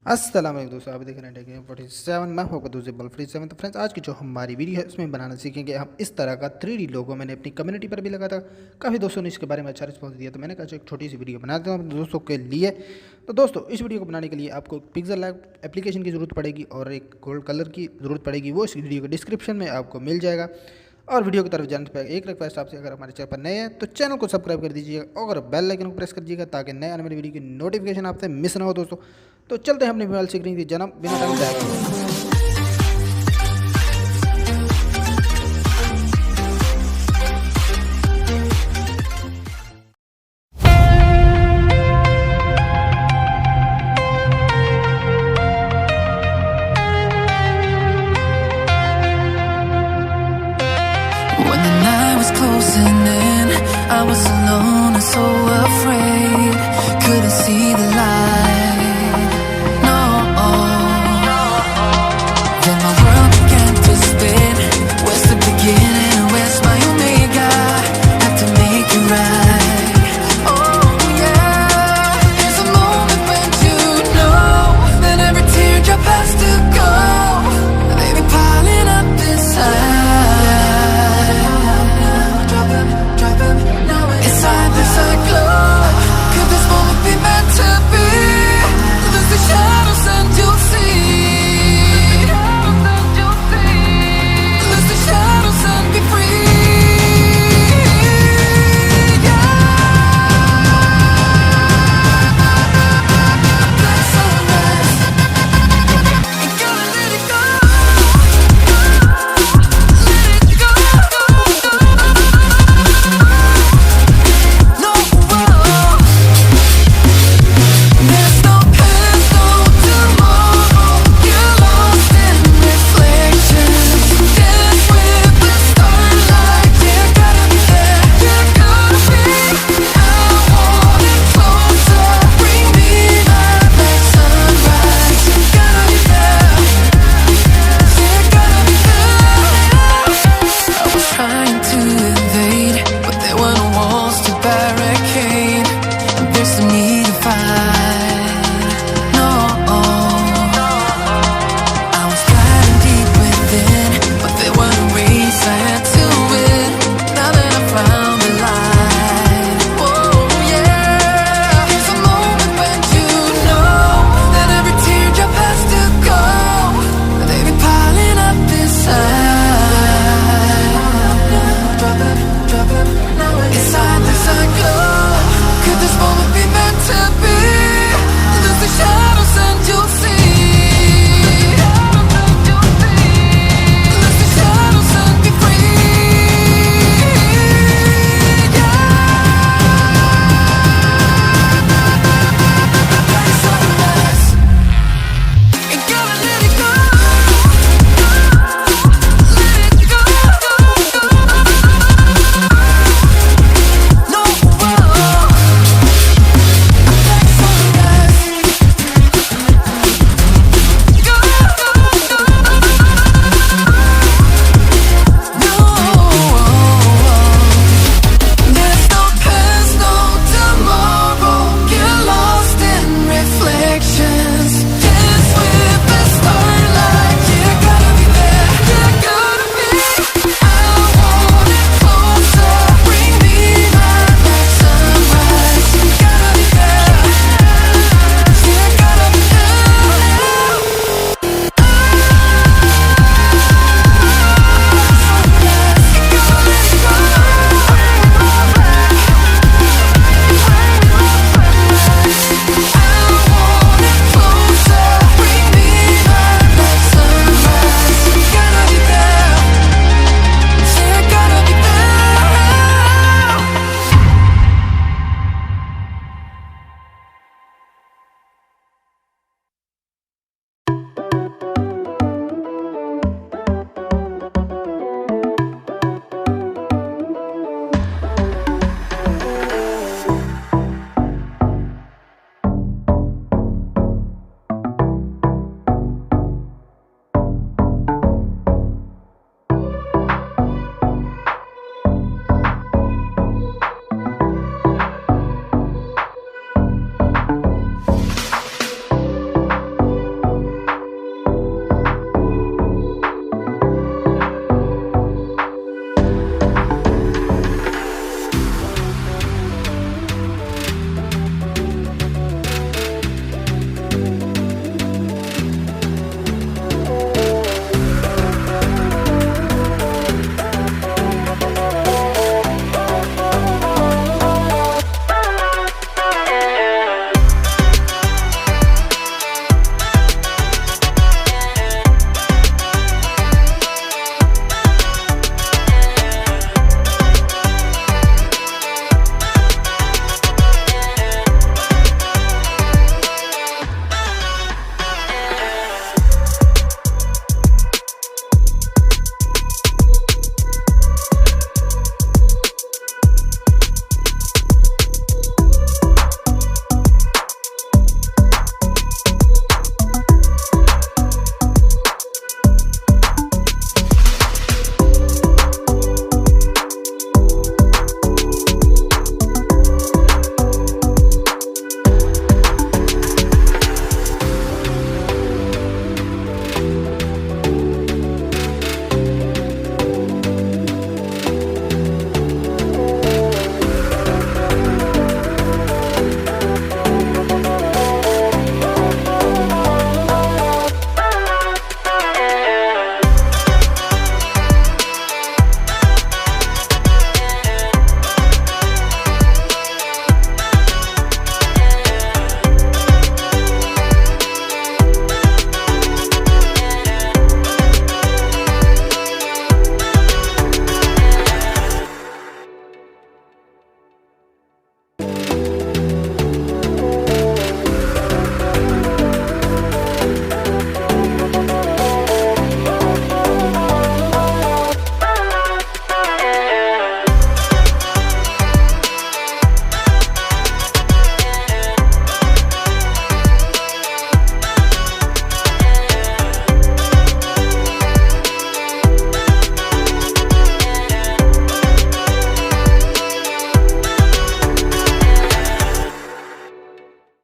अस्सलाम वालेकुम दोस्तों, आप देख रहे हैं टेक 47। मैं हूं आपका दोस्त बल 47। तो फ्रेंड्स, आज की जो हमारी वीडियो है उसमें बनाना सीखेंगे हम इस तरह का 3D लोगो। मैंने अपनी कम्युनिटी पर भी लगा था, काफ़ी दोस्तों ने इसके बारे में अच्छा रिस्पॉन्स दिया, तो मैंने कहा एक छोटी सी वीडियो बना देता हूं दोस्तों के लिए। तो दोस्तों, इस वीडियो को बनाने के लिए आपको पिक्सेलैब एप्लीकेशन की ज़रूरत पड़ेगी और एक गोल्ड कलर की ज़रूरत पड़ेगी। वो इस वीडियो के डिस्क्रिप्शन में आपको मिल जाएगा। और वीडियो की तरफ जाने से पहले एक रिक्वेस्ट आपसे, अगर हमारे चैनल पर नए हैं तो चैनल को सब्सक्राइब कर दीजिएगा और बेल आइकन को प्रेस कर दीजिएगा ताकि नए आने वाली वीडियो की नोटिफिकेशन आपसे मिस ना हो दोस्तों। तो चलते हैं अपनी मोबाइल स्क्रीन की जन्म बिना टाइम जाए। When the night was closing in, I was alone and so afraid. Couldn't see the light.